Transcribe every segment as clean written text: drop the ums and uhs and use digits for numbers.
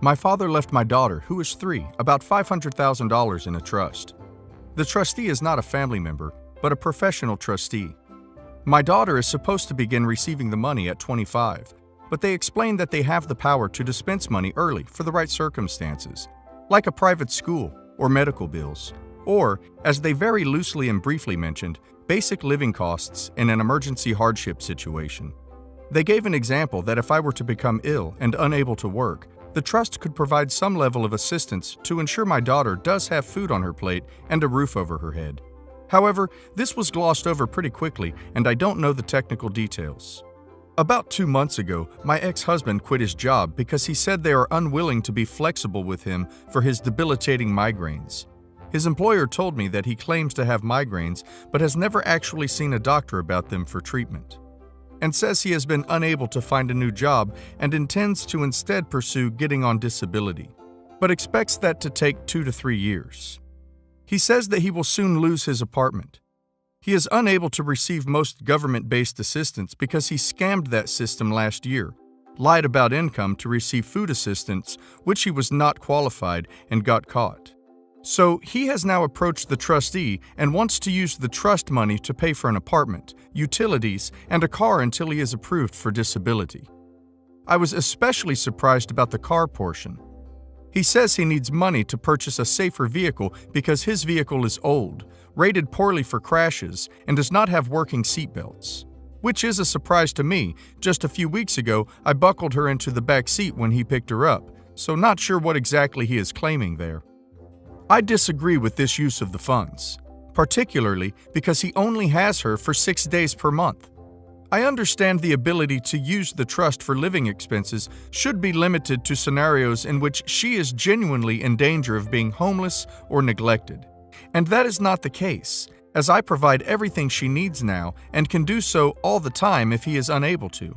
My father left my daughter, who is 3, about $500,000 in a trust. The trustee is not a family member, but a professional trustee. My daughter is supposed to begin receiving the money at 25, but they explain that they have the power to dispense money early for the right circumstances, like a private school or medical bills, or, as they very loosely and briefly mentioned, basic living costs in an emergency hardship situation. They gave an example that if I were to become ill and unable to work, the trust could provide some level of assistance to ensure my daughter does have food on her plate and a roof over her head. However, this was glossed over pretty quickly, and I don't know the technical details. About 2 months ago, my ex-husband quit his job because he said they are unwilling to be flexible with him for his debilitating migraines. His employer told me that he claims to have migraines but has never actually seen a doctor about them for treatment, and says he has been unable to find a new job and intends to instead pursue getting on disability, but expects that to take 2 to 3 years. He says that he will soon lose his apartment. He is unable to receive most government-based assistance because he scammed that system last year, lied about income to receive food assistance, which he was not qualified, and got caught. So he has now approached the trustee and wants to use the trust money to pay for an apartment, utilities, and a car until he is approved for disability. I was especially surprised about the car portion. He says he needs money to purchase a safer vehicle because his vehicle is old, rated poorly for crashes, and does not have working seatbelts. Which is a surprise to me. Just a few weeks ago, I buckled her into the back seat when he picked her up, so not sure what exactly he is claiming there. I disagree with this use of the funds, particularly because he only has her for 6 days per month. I understand the ability to use the trust for living expenses should be limited to scenarios in which she is genuinely in danger of being homeless or neglected. And that is not the case, as I provide everything she needs now and can do so all the time if he is unable to.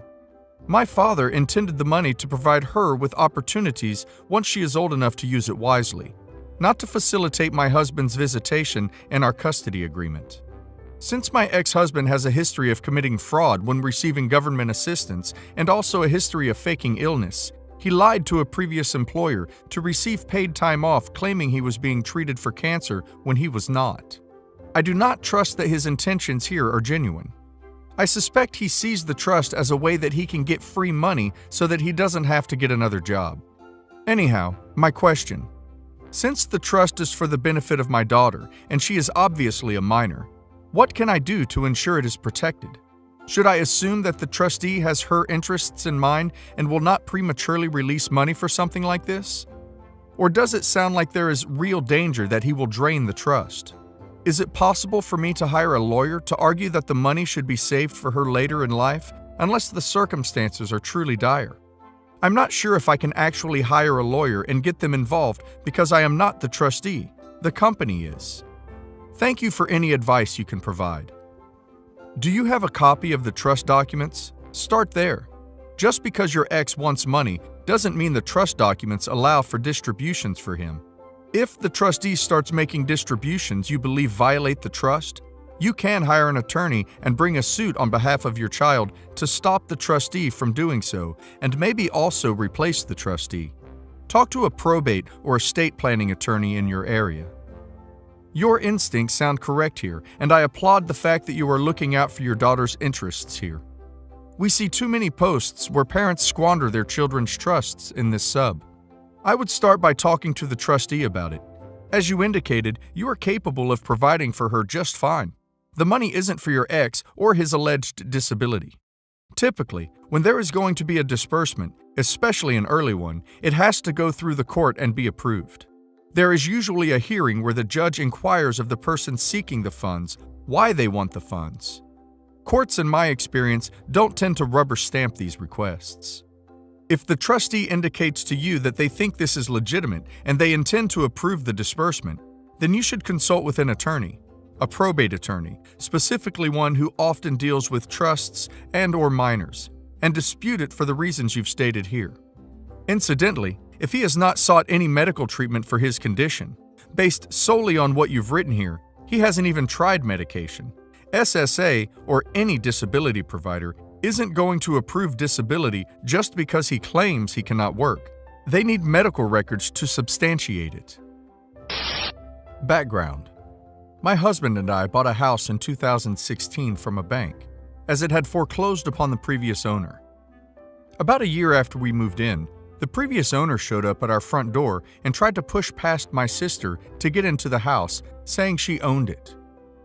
My father intended the money to provide her with opportunities once she is old enough to use it wisely, not to facilitate my husband's visitation and our custody agreement. Since my ex-husband has a history of committing fraud when receiving government assistance and also a history of faking illness, he lied to a previous employer to receive paid time off, claiming he was being treated for cancer when he was not. I do not trust that his intentions here are genuine. I suspect he sees the trust as a way that he can get free money so that he doesn't have to get another job. Anyhow, my question. Since the trust is for the benefit of my daughter, and she is obviously a minor, what can I do to ensure it is protected? Should I assume that the trustee has her interests in mind and will not prematurely release money for something like this? Or does it sound like there is real danger that he will drain the trust? Is it possible for me to hire a lawyer to argue that the money should be saved for her later in life, unless the circumstances are truly dire? I'm not sure if I can actually hire a lawyer and get them involved because I am not the trustee. The company is. Thank you for any advice you can provide. Do you have a copy of the trust documents? Start there. Just because your ex wants money doesn't mean the trust documents allow for distributions for him. If the trustee starts making distributions you believe violate the trust, you can hire an attorney and bring a suit on behalf of your child to stop the trustee from doing so, and maybe also replace the trustee. Talk to a probate or estate planning attorney in your area. Your instincts sound correct here, and I applaud the fact that you are looking out for your daughter's interests here. We see too many posts where parents squander their children's trusts in this sub. I would start by talking to the trustee about it. As you indicated, you are capable of providing for her just fine. The money isn't for your ex or his alleged disability. Typically, when there is going to be a disbursement, especially an early one, it has to go through the court and be approved. There is usually a hearing where the judge inquires of the person seeking the funds why they want the funds. Courts, in my experience, don't tend to rubber stamp these requests. If the trustee indicates to you that they think this is legitimate and they intend to approve the disbursement, then you should consult with an attorney, a probate attorney, specifically one who often deals with trusts and/or minors, and dispute it for the reasons you've stated here. Incidentally, if he has not sought any medical treatment for his condition, based solely on what you've written here, he hasn't even tried medication. SSA, or any disability provider, isn't going to approve disability just because he claims he cannot work. They need medical records to substantiate it. Background: my husband and I bought a house in 2016 from a bank, as it had foreclosed upon the previous owner. About a year after we moved in, the previous owner showed up at our front door and tried to push past my sister to get into the house, saying she owned it.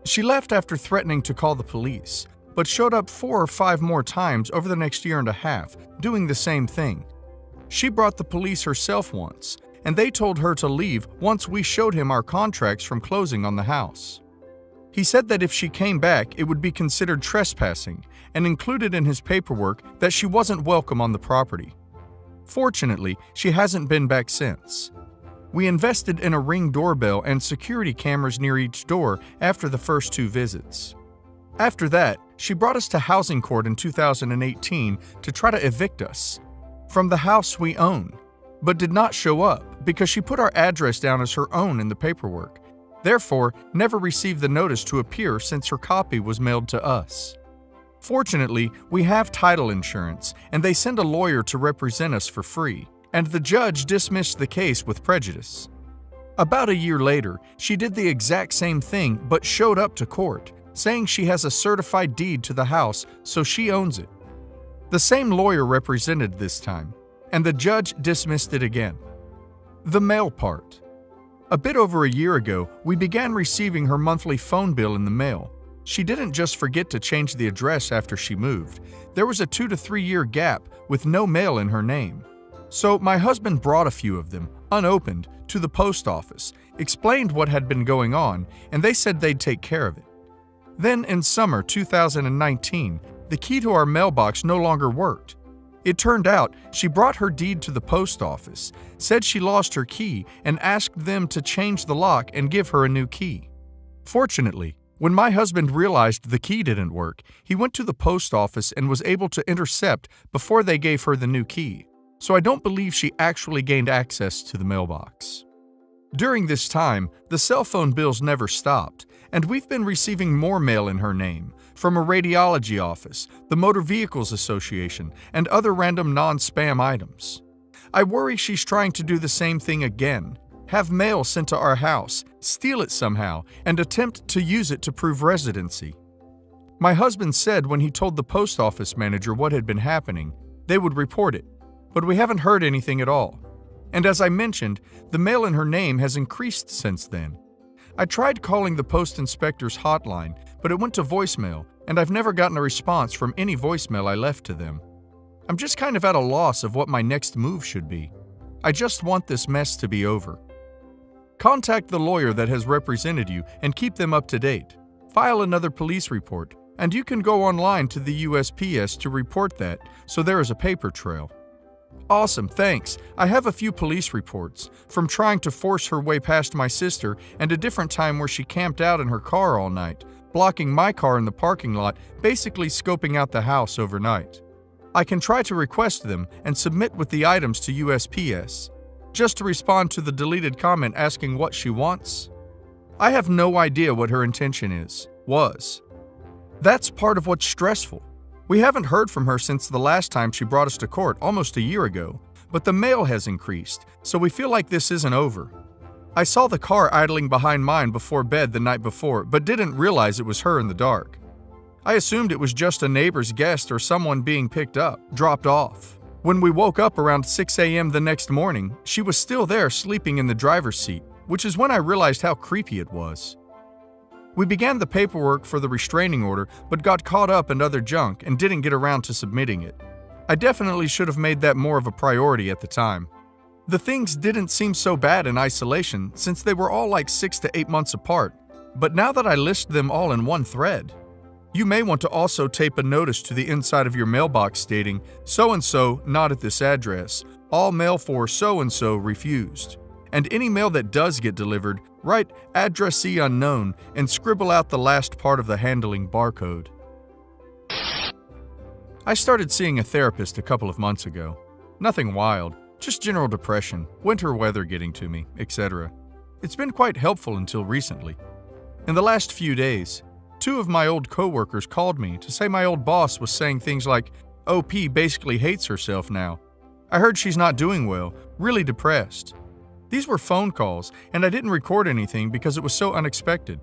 She left after threatening to call the police, but showed up 4 or 5 more times over the next year and a half, doing the same thing. She brought the police herself once, and they told her to leave once we showed him our contracts from closing on the house. He said that if she came back, it would be considered trespassing, and included in his paperwork that she wasn't welcome on the property. Fortunately, she hasn't been back since. We invested in a Ring doorbell and security cameras near each door after the first 2 visits. After that, she brought us to housing court in 2018 to try to evict us from the house we own, but did not show up because she put our address down as her own in the paperwork, therefore never received the notice to appear since her copy was mailed to us. Fortunately, we have title insurance, and they send a lawyer to represent us for free, and the judge dismissed the case with prejudice. About a year later, she did the exact same thing but showed up to court, saying she has a certified deed to the house, so she owns it. The same lawyer represented this time, and the judge dismissed it again. The mail part. A bit over a year ago, we began receiving her monthly phone bill in the mail. She didn't just forget to change the address after she moved. There was a 2 to 3 year gap with no mail in her name. So my husband brought a few of them, unopened, to the post office, explained what had been going on, and they said they'd take care of it. Then in summer 2019, the key to our mailbox no longer worked. It turned out she brought her deed to the post office, said she lost her key, and asked them to change the lock and give her a new key. Fortunately, when my husband realized the key didn't work, he went to the post office and was able to intercept before they gave her the new key, so I don't believe she actually gained access to the mailbox. During this time, the cell phone bills never stopped, and we've been receiving more mail in her name, from a radiology office, the Motor Vehicles Association, and other random non-spam items. I worry she's trying to do the same thing again, have mail sent to our house, steal it somehow, and attempt to use it to prove residency. My husband said when he told the post office manager what had been happening, they would report it, but we haven't heard anything at all. And as I mentioned, the mail in her name has increased since then. I tried calling the post inspector's hotline, but it went to voicemail, and I've never gotten a response from any voicemail I left to them. I'm just kind of at a loss of what my next move should be. I just want this mess to be over. Contact the lawyer that has represented you and keep them up to date. File another police report, and you can go online to the USPS to report that, so there is a paper trail. Awesome, thanks. I have a few police reports, from trying to force her way past my sister and a different time where she camped out in her car all night, blocking my car in the parking lot, basically scoping out the house overnight. I can try to request them and submit with the items to USPS, just to respond to the deleted comment asking what she wants. I have no idea what her intention was. That's part of what's stressful. We haven't heard from her since the last time she brought us to court almost a year ago, but the mail has increased, so we feel like this isn't over. I saw the car idling behind mine before bed the night before, but didn't realize it was her in the dark. I assumed it was just a neighbor's guest or someone being picked up, dropped off. When we woke up around 6 a.m. the next morning, she was still there sleeping in the driver's seat, which is when I realized how creepy it was. We began the paperwork for the restraining order, but got caught up in other junk and didn't get around to submitting it. I definitely should have made that more of a priority at the time. The things didn't seem so bad in isolation since they were all like 6 to 8 months apart, but now that I list them all in one thread, you may want to also tape a notice to the inside of your mailbox stating, "So-and-so not at this address, all mail for so-and-so refused." And any mail that does get delivered, write "addressee unknown" and scribble out the last part of the handling barcode. I started seeing a therapist a couple of months ago. Nothing wild, just general depression, winter weather getting to me, etc. It's been quite helpful until recently. In the last few days, 2 of my old coworkers called me to say my old boss was saying things like, "OP basically hates herself now." I heard she's not doing well, really depressed. These were phone calls, and I didn't record anything because it was so unexpected.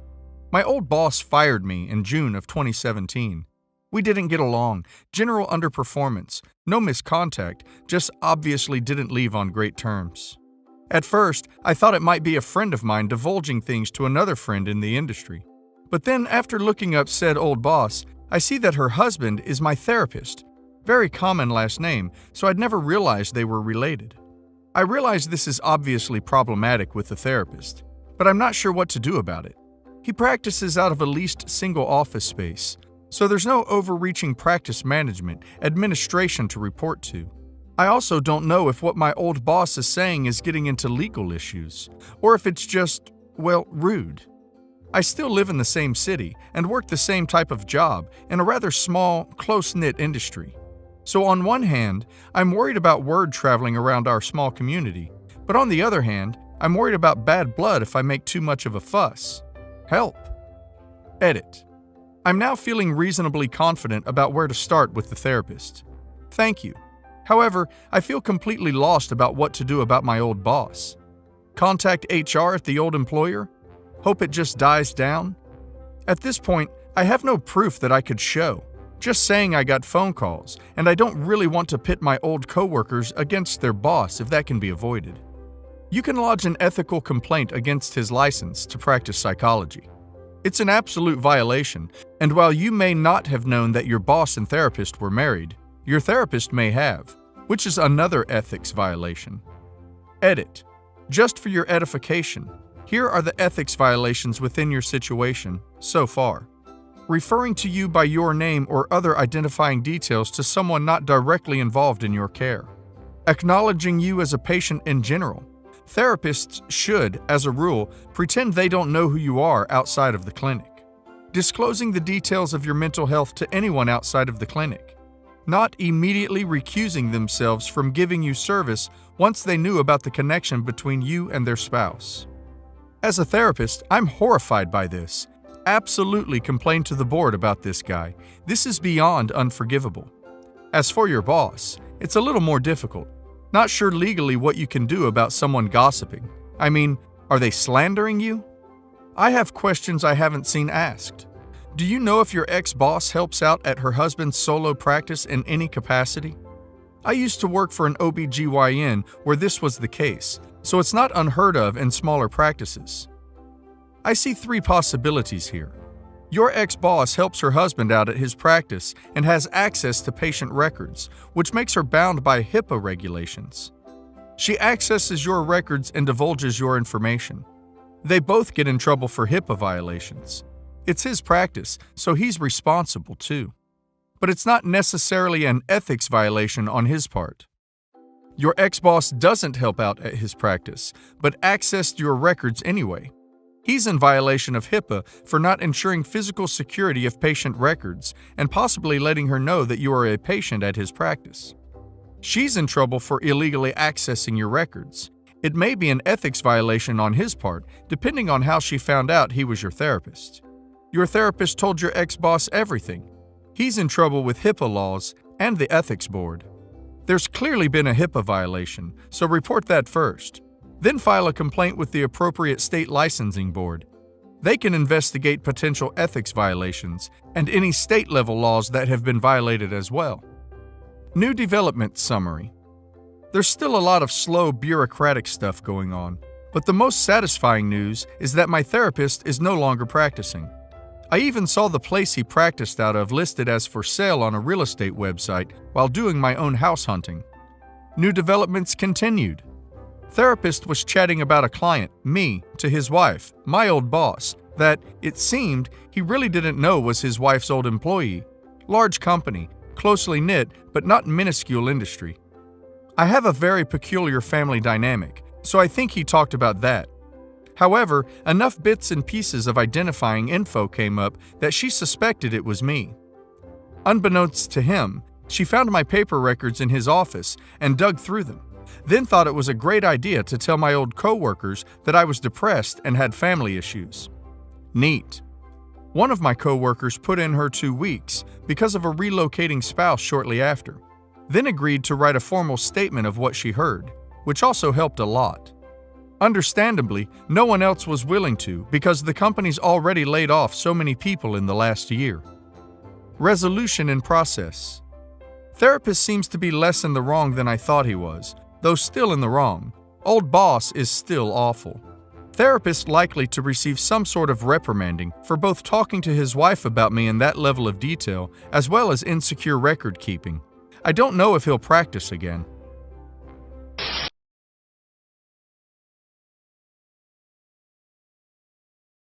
My old boss fired me in June of 2017. We didn't get along, general underperformance, no miscontact, just obviously didn't leave on great terms. At first, I thought it might be a friend of mine divulging things to another friend in the industry. But then, after looking up said old boss, I see that her husband is my therapist. Very common last name, so I'd never realized they were related. I realize this is obviously problematic with the therapist, but I'm not sure what to do about it. He practices out of a leased single office space, so there's no overreaching practice management, administration to report to. I also don't know if what my old boss is saying is getting into legal issues, or if it's just, well, rude. I still live in the same city and work the same type of job in a rather small, close-knit industry. So on one hand, I'm worried about word traveling around our small community, but on the other hand, I'm worried about bad blood if I make too much of a fuss. Help. Edit. I'm now feeling reasonably confident about where to start with the therapist. Thank you. However, I feel completely lost about what to do about my old boss. Contact HR at the old employer? Hope it just dies down? At this point, I have no proof that I could show. Just saying I got phone calls, and I don't really want to pit my old coworkers against their boss if that can be avoided. You can lodge an ethical complaint against his license to practice psychology. It's an absolute violation, and while you may not have known that your boss and therapist were married, your therapist may have, which is another ethics violation. Edit. Just for your edification, here are the ethics violations within your situation so far. Referring to you by your name or other identifying details to someone not directly involved in your care. Acknowledging you as a patient in general. Therapists should, as a rule, pretend they don't know who you are outside of the clinic. Disclosing the details of your mental health to anyone outside of the clinic. Not immediately recusing themselves from giving you service once they knew about the connection between you and their spouse. As a therapist, I'm horrified by this. Absolutely complain to the board about this guy. This is beyond unforgivable. As for your boss, it's a little more difficult. Not sure legally what you can do about someone gossiping. I mean, are they slandering you? I have questions I haven't seen asked. Do you know if your ex-boss helps out at her husband's solo practice in any capacity? I used to work for an OB/GYN where this was the case, so it's not unheard of in smaller practices. I see three possibilities here. Your ex-boss helps her husband out at his practice and has access to patient records, which makes her bound by HIPAA regulations. She accesses your records and divulges your information. They both get in trouble for HIPAA violations. It's his practice, so he's responsible too. But it's not necessarily an ethics violation on his part. Your ex-boss doesn't help out at his practice, but accessed your records anyway. He's in violation of HIPAA for not ensuring physical security of patient records and possibly letting her know that you are a patient at his practice. She's in trouble for illegally accessing your records. It may be an ethics violation on his part, depending on how she found out he was your therapist. Your therapist told your ex-boss everything. He's in trouble with HIPAA laws and the ethics board. There's clearly been a HIPAA violation, so report that first. Then file a complaint with the appropriate state licensing board. They can investigate potential ethics violations and any state-level laws that have been violated as well. New development summary. There's still a lot of slow bureaucratic stuff going on, but the most satisfying news is that my therapist is no longer practicing. I even saw the place he practiced out of listed as for sale on a real estate website while doing my own house hunting. New developments continued. Therapist was chatting about a client, me, to his wife, my old boss, that, it seemed, he really didn't know was his wife's old employee. Large company, closely knit, but not minuscule industry. I have a very peculiar family dynamic, so I think he talked about that. However, enough bits and pieces of identifying info came up that she suspected it was me. Unbeknownst to him, she found my paper records in his office and dug through them. Then thought it was a great idea to tell my old coworkers that I was depressed and had family issues. Neat. One of my coworkers put in her 2 weeks because of a relocating spouse shortly after. then agreed to write a formal statement of what she heard, which also helped a lot. Understandably, no one else was willing to because the company's already laid off so many people in the last year. Resolution in process. Therapist seems to be less in the wrong than I thought he was, though still in the wrong. Old boss is still awful. Therapist likely to receive some sort of reprimanding for both talking to his wife about me in that level of detail as well as insecure record keeping. I don't know if he'll practice again.